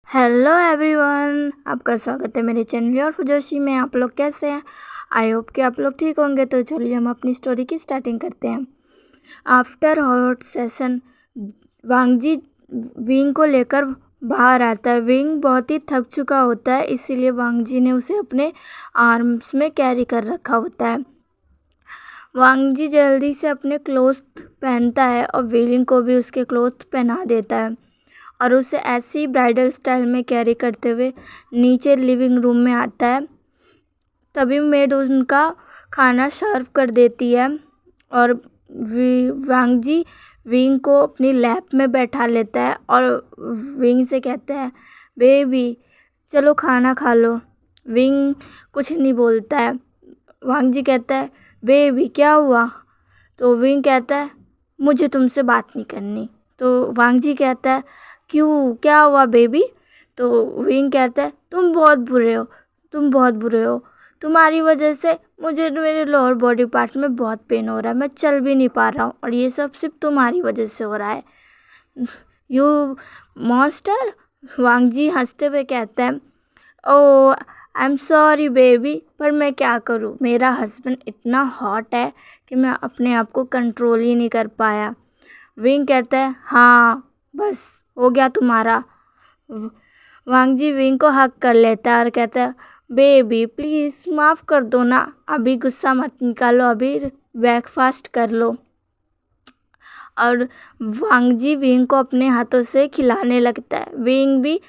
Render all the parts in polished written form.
Hello everyone, आपका स्वागत है मेरे चैनल और फुजोशी में। आप लोग कैसे हैं? आई होप कि आप लोग ठीक होंगे। तो चलिए हम अपनी स्टोरी की स्टार्टिंग करते हैं। आफ्टर हॉट सेशन वांगजी विंग को लेकर बाहर आता है। विंग बहुत ही थक चुका होता है, इसीलिए वांगजी ने उसे अपने आर्म्स में कैरी कर रखा होता है। वांगजी जल्दी से अपने क्लोथ पहनता है और विंग को भी उसके क्लोथ पहना देता है और उसे ऐसे ही ब्राइडल स्टाइल में कैरी करते हुए नीचे लिविंग रूम में आता है। तभी मेड उनका खाना सर्व कर देती है और वांगजी विंग को अपनी लैप में बैठा लेता है और विंग से कहता है, बेबी चलो खाना खा लो। विंग कुछ नहीं बोलता है। वांगजी कहता है, बेबी क्या हुआ? तो विंग कहता है, मुझे तुमसे बात नहीं करनी। तो वांगजी कहता है, क्यों, क्या हुआ बेबी? तो विंग कहता है, तुम बहुत बुरे हो, तुम बहुत बुरे हो। तुम्हारी वजह से मुझे मेरे लोअर बॉडी पार्ट में बहुत पेन हो रहा है, मैं चल भी नहीं पा रहा हूँ और ये सब सिर्फ तुम्हारी वजह से हो रहा है, यू मॉन्स्टर। वांगजी हंसते हुए कहता है, ओ आई एम सॉरी बेबी, पर मैं क्या करूँ, मेरा हस्बैंड इतना हॉट है कि मैं अपने आप को कंट्रोल ही नहीं कर पाया। विंग कहता है, हाँ बस हो गया तुम्हारा। वांगजी विंग को हक कर लेता है और कहता है, बेबी प्लीज़ माफ़ कर दो ना, अभी गुस्सा मत निकालो, अभी ब्रेकफास्ट कर लो। और वांगजी विंग को अपने हाथों से खिलाने लगता है। विंग भी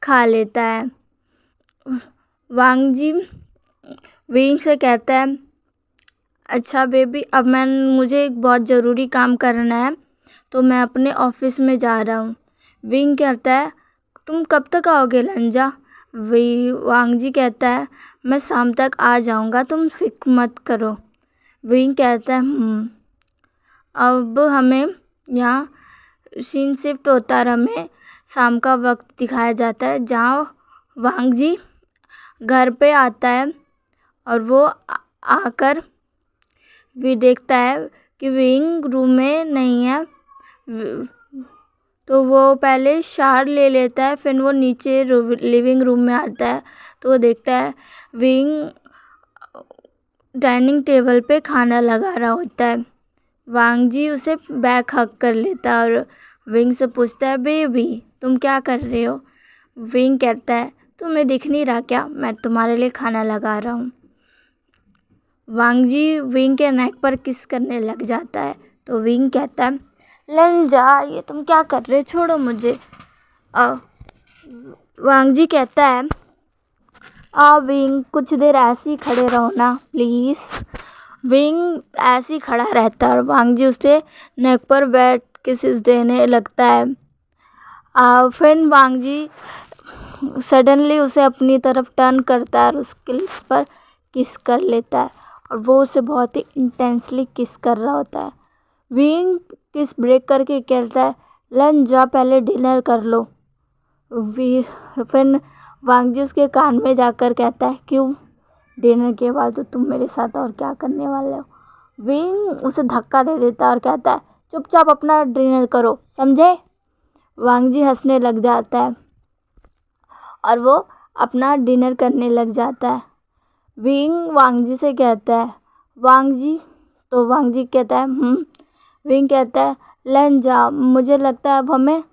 खा लेता है। वांगजी विंग से कहता है, अच्छा बेबी, अब मुझे एक बहुत ज़रूरी काम करना है तो मैं अपने ऑफिस में जा रहा हूँ। विंग कहता है, तुम कब तक आओगे लंजा? वांगजी कहता है, मैं शाम तक आ जाऊँगा, तुम फिक्र मत करो। विंग कहता है, अब हमें यहाँ सीन शिफ्ट होता है, हमें शाम का वक्त दिखाया जाता है जहाँ वांगजी घर पे आता है और वो आकर भी देखता है कि विंग रूम में नहीं है। तो वो पहले शावर ले लेता है, फिर वो नीचे लिविंग रूम में आता है तो वो देखता है विंग डाइनिंग टेबल पे खाना लगा रहा होता है। वांगजी उसे बैक हग कर लेता है और विंग से पूछता है, बेबी तुम क्या कर रहे हो? विंग कहता है, तुम्हें दिख नहीं रहा क्या, मैं तुम्हारे लिए खाना लगा रहा हूँ। वांगजी विंग के नेक पर किस करने लग जाता है तो विंग कहता है, लंजा ये तुम क्या कर रहे हो, छोड़ो मुझे। वांगजी कहता है, विंग कुछ देर ऐसे ही खड़े रहो ना प्लीज़। विंग ऐसे ही खड़ा रहता है और वांगजी उसे नेक पर बैठ किसेस देने लगता है। फिर वांगजी सडनली उसे अपनी तरफ टर्न करता है और उसके लिप्स पर किस कर लेता है और वो उसे बहुत ही इंटेंसली किस कर रहा होता है। विंग किस ब्रेक करके कहता है, लंजा पहले डिनर कर लो। फिर वांगजी उसके कान में जाकर कहता है, क्यों, डिनर के बाद तो तुम मेरे साथ और क्या करने वाले हो? विंग उसे धक्का दे देता है और कहता है, चुपचाप अपना डिनर करो, समझे? वांगजी हंसने लग जाता है और वो अपना डिनर करने लग जाता है। विंग वांगजी से कहता है, वांगजी, तो वांगजी कहता है, विंग कहता है, लंजा मुझे लगता है अब हमें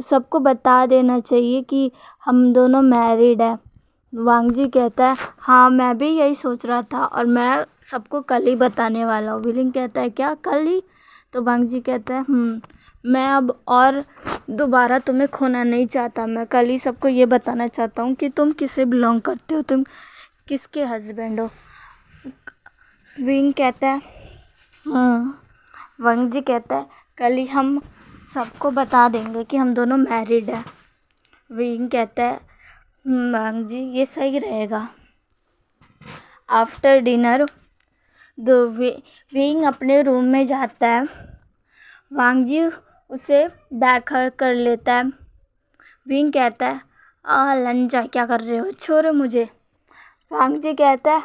सबको बता देना चाहिए कि हम दोनों मैरिड हैं। वांगजी कहता है, हाँ मैं भी यही सोच रहा था और मैं सबको कल ही बताने वाला हूँ। विंग कहता है, क्या कल ही? तो वांगजी कहता है, मैं अब और दोबारा तुम्हें खोना नहीं चाहता, मैं कल ही सबको ये बताना चाहता हूँ कि तुम किसे बिलोंग करते हो, तुम किसके हस्बैंड हो। विंग कहता है, वांगजी कहता है, कल ही हम सबको बता देंगे कि हम दोनों मैरिड हैं। विंग कहता है, वांगजी ये सही रहेगा। आफ्टर डिनर विंग अपने रूम में जाता है। वांगजी उसे बैक हग कर लेता है। विंग कहता है, लंजा क्या कर रहे हो, छोड़ो मुझे। वांगजी कहता है,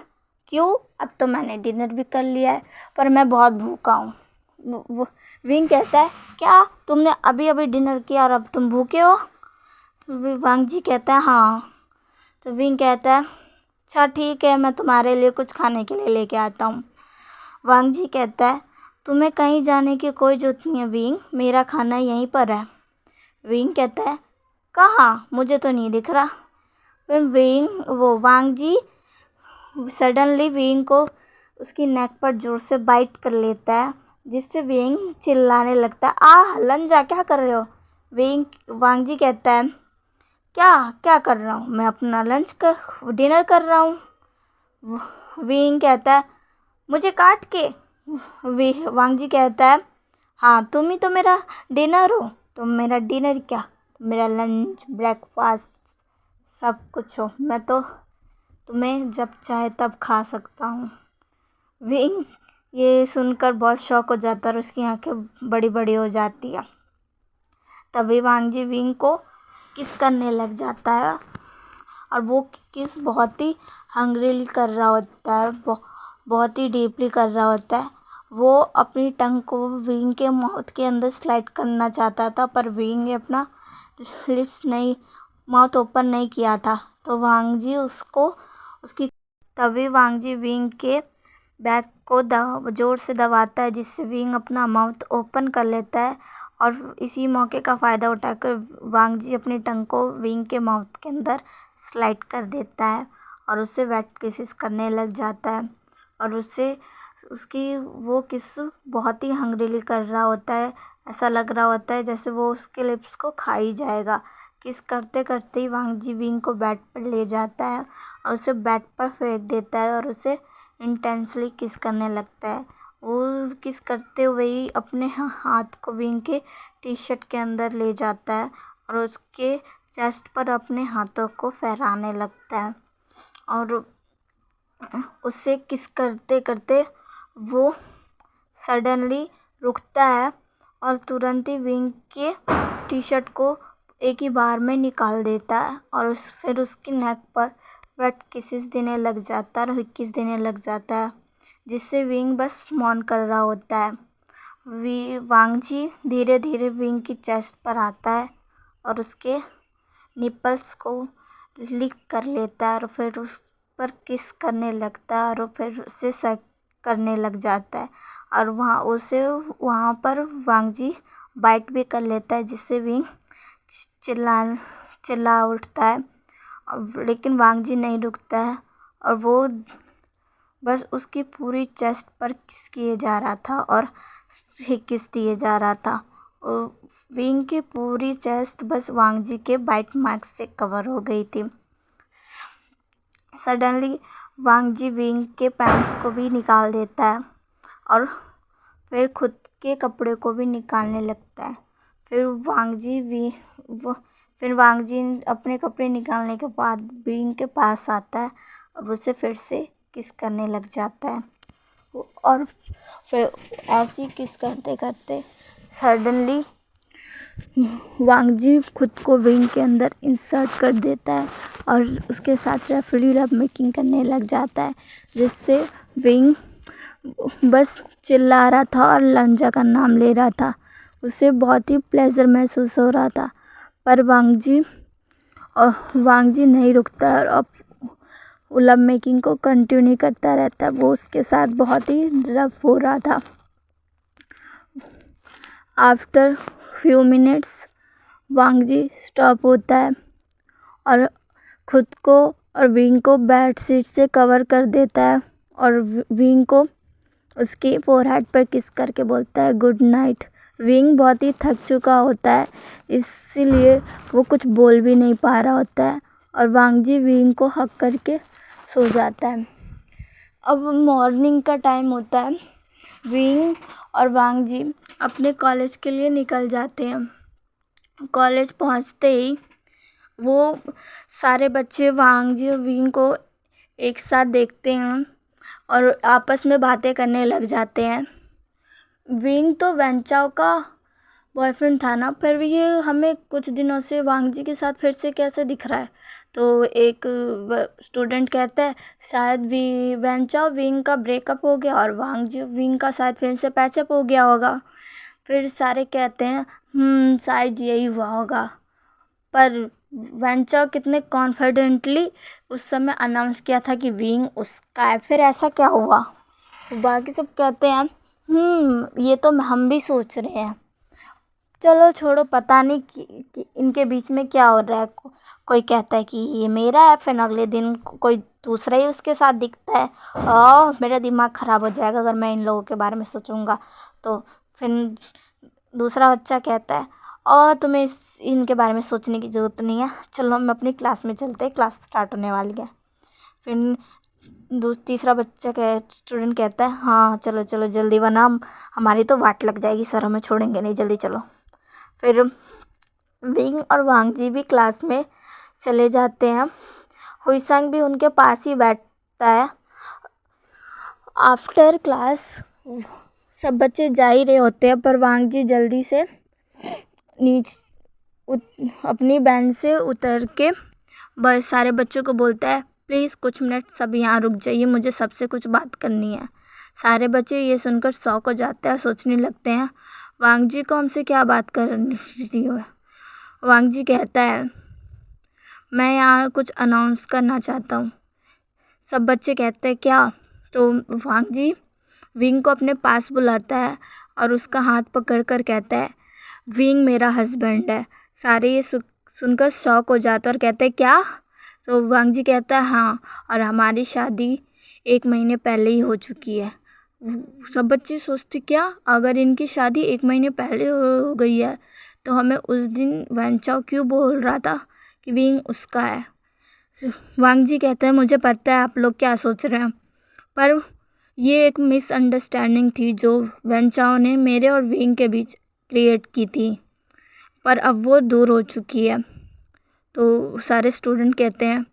क्यों, अब तो मैंने डिनर भी कर लिया है पर मैं बहुत भूखा हूँ। विंग कहता है, क्या तुमने अभी अभी डिनर किया और अब तुम भूखे हो? वांग जी कहता है हाँ। तो विंग कहता है अच्छा ठीक है, मैं तुम्हारे लिए कुछ खाने के लिए लेके आता हूँ। वांग जी कहता है तुम्हें कहीं जाने की कोई ज़रूरत नहीं है विंग, मेरा खाना यहीं पर है। विंग कहता है कहाँ, मुझे तो नहीं दिख रहा। फिर वांग जी सडनली विंग को उसकी नेक पर जोर से बाइट कर लेता है, जिससे विंग चिल्लाने लगता है लंजा क्या कर रहे हो। वांग जी कहता है क्या क्या कर रहा हूँ, मैं अपना डिनर कर रहा हूँ। विंग कहता है मुझे काट के। वांग जी कहता है हाँ तुम ही तो मेरा डिनर हो। तुम मेरा डिनर क्या, मेरा लंच ब्रेकफास्ट सब कुछ हो, मैं तो तुम्हें जब चाहे तब खा सकता हूँ। विंग ये सुनकर बहुत शॉक हो जाता है और उसकी आंखें बड़ी बड़ी हो जाती है। तभी वांग जी विंग को किस करने लग जाता है और वो किस बहुत ही हंग्रीली कर रहा होता है, बहुत ही डीपली कर रहा होता है। वो अपनी टंग को विंग के माउथ के अंदर स्लाइड करना चाहता था, पर विंग ने अपना माउथ ओपन नहीं किया था। तो वांग जी तभी वांग जी विंग के बैक को जोर से दबाता है, जिससे विंग अपना माउथ ओपन कर लेता है। और इसी मौके का फ़ायदा उठाकर वांग जी अपनी टंग को विंग के माउथ के अंदर स्लाइड कर देता है और उससे वेट किसेस करने लग जाता है। और उसकी वो किस बहुत ही हंग्रीली कर रहा होता है, ऐसा लग रहा होता है जैसे वो उसके लिप्स को खा ही जाएगा। किस करते करते ही वांग जी विंग को बेड पर ले जाता है और उसे बेड पर फेंक देता है और उसे इंटेंसली किस करने लगता है। वो किस करते हुए ही अपने हाथ को विंग के टी शर्ट के अंदर ले जाता है और उसके चेस्ट पर अपने हाथों को फहराने लगता है और उससे किस करते करते वो सडनली रुकता है और तुरंत ही विंग के टी शर्ट को एक ही बार में निकाल देता है और फिर उसकी नेक पर वेट किसेस देने लग जाता है और किस देने लग जाता है, जिससे विंग बस मौन कर रहा होता है। वांग जी धीरे धीरे विंग की चेस्ट पर आता है और उसके निपल्स को लिक कर लेता है और फिर उस पर किस करने लगता है और फिर उसे सक करने लग जाता है और वहाँ पर वांग जी बाइट भी कर लेता है, जिससे विंग चिल्ला उठता है। लेकिन वांग जी नहीं रुकता है और वो बस उसकी पूरी चेस्ट पर किस किए जा रहा था और किस दिए जा रहा था। विंग की पूरी चेस्ट बस वांग जी के बाइट मार्क्स से कवर हो गई थी। सडनली वांग जी विंग के पैंट्स को भी निकाल देता है और फिर खुद के कपड़े को भी निकालने लगता है। फिर वांग जी अपने कपड़े निकालने के बाद विंग के पास आता है और उसे फिर से किस करने लग जाता है और फिर ऐसी किस करते करते सडनली वांग जी खुद को विंग के अंदर इंसर्ट कर देता है और उसके साथ रेफिली लव मेकिंग करने लग जाता है, जिससे विंग बस चिल्ला रहा था और लंजा का नाम ले रहा था। उसे बहुत ही प्लेजर महसूस हो रहा था, पर वांग जी नहीं रुकता और अब लव मेकिंग को कंटिन्यू करता रहता है। वो उसके साथ बहुत ही रफ हो रहा था। आफ्टर फ्यू मिनट्स वांग जी स्टॉप होता है और खुद को और विंग को बेड शीट से कवर कर देता है और विंग को उसके फोरहेड पर किस करके बोलता है गुड नाइट। विंग बहुत ही थक चुका होता है, इसीलिए वो कुछ बोल भी नहीं पा रहा होता है और वांग जी विंग को हक करके सो जाता है। अब मॉर्निंग का टाइम होता है। विंग और वांग जी अपने कॉलेज के लिए निकल जाते हैं। कॉलेज पहुंचते ही वो सारे बच्चे वांग जी और विंग को एक साथ देखते हैं और आपस में बातें करने लग जाते हैं। विंग तो वेंचाओ का बॉयफ्रेंड था ना, फिर ये हमें कुछ दिनों से वांग जी के साथ फिर से कैसे दिख रहा है। तो एक स्टूडेंट कहता है शायद वेंचाओ विंग का ब्रेकअप हो गया और वांग जी विंग का शायद फिर से पैचअप हो गया होगा। फिर सारे कहते हैं शायद यही हुआ होगा, पर वेंचाओ कितने कॉन्फिडेंटली उस समय अनाउंस किया था कि विंग उसका है। फिर ऐसा क्या हुआ? तो बाकी सब कहते हैं ये तो हम भी सोच रहे हैं। चलो छोड़ो, पता नहीं कि इनके बीच में क्या हो रहा है। कोई कहता है कि ये मेरा है, फिर अगले दिन कोई दूसरा ही उसके साथ दिखता है। मेरा दिमाग ख़राब हो जाएगा अगर मैं इन लोगों के बारे में सोचूंगा। तो फिर दूसरा बच्चा कहता है और तुम्हें इनके बारे में सोचने की ज़रूरत नहीं है, चलो हम अपनी क्लास में चलते हैं, क्लास स्टार्ट होने वाली है। फिर तीसरा बच्चा स्टूडेंट कहता है हाँ चलो चलो जल्दी, वरना हमारी तो वाट लग जाएगी, सर हमें छोड़ेंगे नहीं, जल्दी चलो। फिर विंग और वांगजी भी क्लास में चले जाते हैं। हुईसंग भी उनके पास ही बैठता है। आफ्टर क्लास सब बच्चे जा ही रहे होते हैं, पर वांगजी जल्दी से अपनी बेंच से उतर के सारे बच्चों को बोलता है प्लीज़ कुछ मिनट सब यहाँ रुक जाइए, मुझे सबसे कुछ बात करनी है। सारे बच्चे ये सुनकर शॉक हो जाते हैं, सोचने लगते हैं वांगजी को हमसे क्या बात करनी हो। वांगजी कहता है मैं यहाँ कुछ अनाउंस करना चाहता हूँ। सब बच्चे कहते हैं क्या? तो वांगजी विंग को अपने पास बुलाता है और उसका हाथ पकड़कर कहता है विंग मेरा हस्बैंड है। सारे ये सुनकर शॉक हो जाते हैं और कहते हैं क्या? तो वांगजी कहता है हाँ, और हमारी शादी 1 महीने पहले ही हो चुकी है। सब बच्चे सोचते क्या अगर इनकी शादी 1 महीने पहले हो गई है तो हमें उस दिन वेंचाओ क्यों बोल रहा था कि विंग उसका है। वांगजी कहते हैं मुझे पता है आप लोग क्या सोच रहे हैं, पर ये एक मिसअंडरस्टैंडिंग थी जो वेंचाओ ने मेरे और विंग के बीच क्रिएट की थी, पर अब वो दूर हो चुकी है। तो सारे स्टूडेंट कहते हैं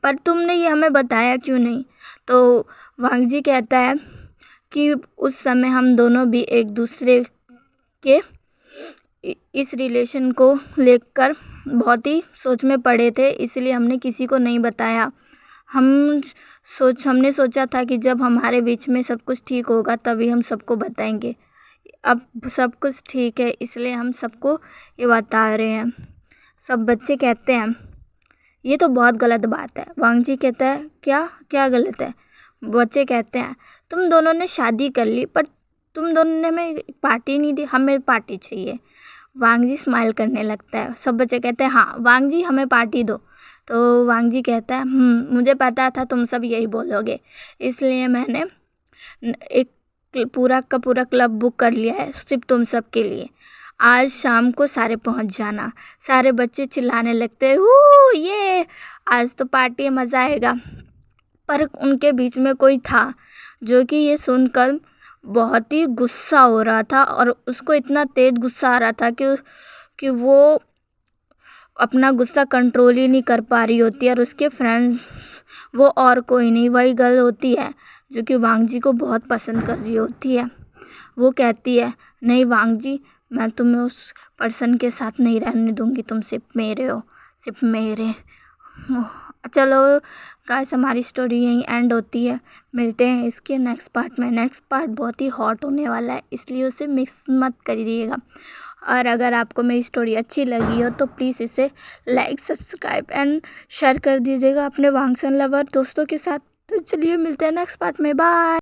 पर तुमने ये हमें बताया क्यों नहीं? तो वांगजी कहता है कि उस समय हम दोनों भी एक दूसरे के इस रिलेशन को लेकर बहुत ही सोच में पड़े थे, इसलिए हमने किसी को नहीं बताया। हमने सोचा था कि जब हमारे बीच में सब कुछ ठीक होगा तभी हम सबको बताएंगे। अब सब कुछ ठीक है इसलिए हम सबको ये बता रहे हैं। सब बच्चे कहते हैं ये तो बहुत गलत बात है। वांगजी कहता है क्या गलत है? बच्चे कहते हैं तुम दोनों ने शादी कर ली पर तुम दोनों ने हमें पार्टी नहीं दी, हमें पार्टी चाहिए। वांगजी स्माइल करने लगता है। सब बच्चे कहते हैं हाँ वांगजी हमें पार्टी दो। तो वांगजी कहता है मुझे पता था तुम सब यही बोलोगे, इसलिए मैंने एक पूरा का पूरा क्लब बुक कर लिया है सिर्फ तुम सब के लिए। आज शाम को सारे पहुंच जाना। सारे बच्चे चिल्लाने लगते हैं ये आज तो पार्टी है, मज़ा आएगा। पर उनके बीच में कोई था जो कि ये सुनकर बहुत ही गुस्सा हो रहा था और उसको इतना तेज़ गुस्सा आ रहा था कि वो अपना गुस्सा कंट्रोल ही नहीं कर पा रही होती है। और उसके फ्रेंड्स वो और कोई नहीं, वही गर्ल होती है जो कि वांगजी को बहुत पसंद कर रही होती है। वो कहती है नहीं वांगजी, मैं तुम्हें उस पर्सन के साथ नहीं रहने दूंगी, तुम सिर्फ मेरे हो, सिर्फ मेरे। चलो गाइस, हमारी स्टोरी यहीं एंड होती है। मिलते हैं इसके नेक्स्ट पार्ट में। नेक्स्ट पार्ट बहुत ही हॉट होने वाला है, इसलिए उसे मिक्स मत करिएगा। और अगर आपको मेरी स्टोरी अच्छी लगी हो तो प्लीज़ इसे लाइक, सब्सक्राइब एंड शेयर कर दीजिएगा अपने वांगसन लवर दोस्तों के साथ। तो चलिए मिलते हैं नेक्स्ट पार्ट में। बाय।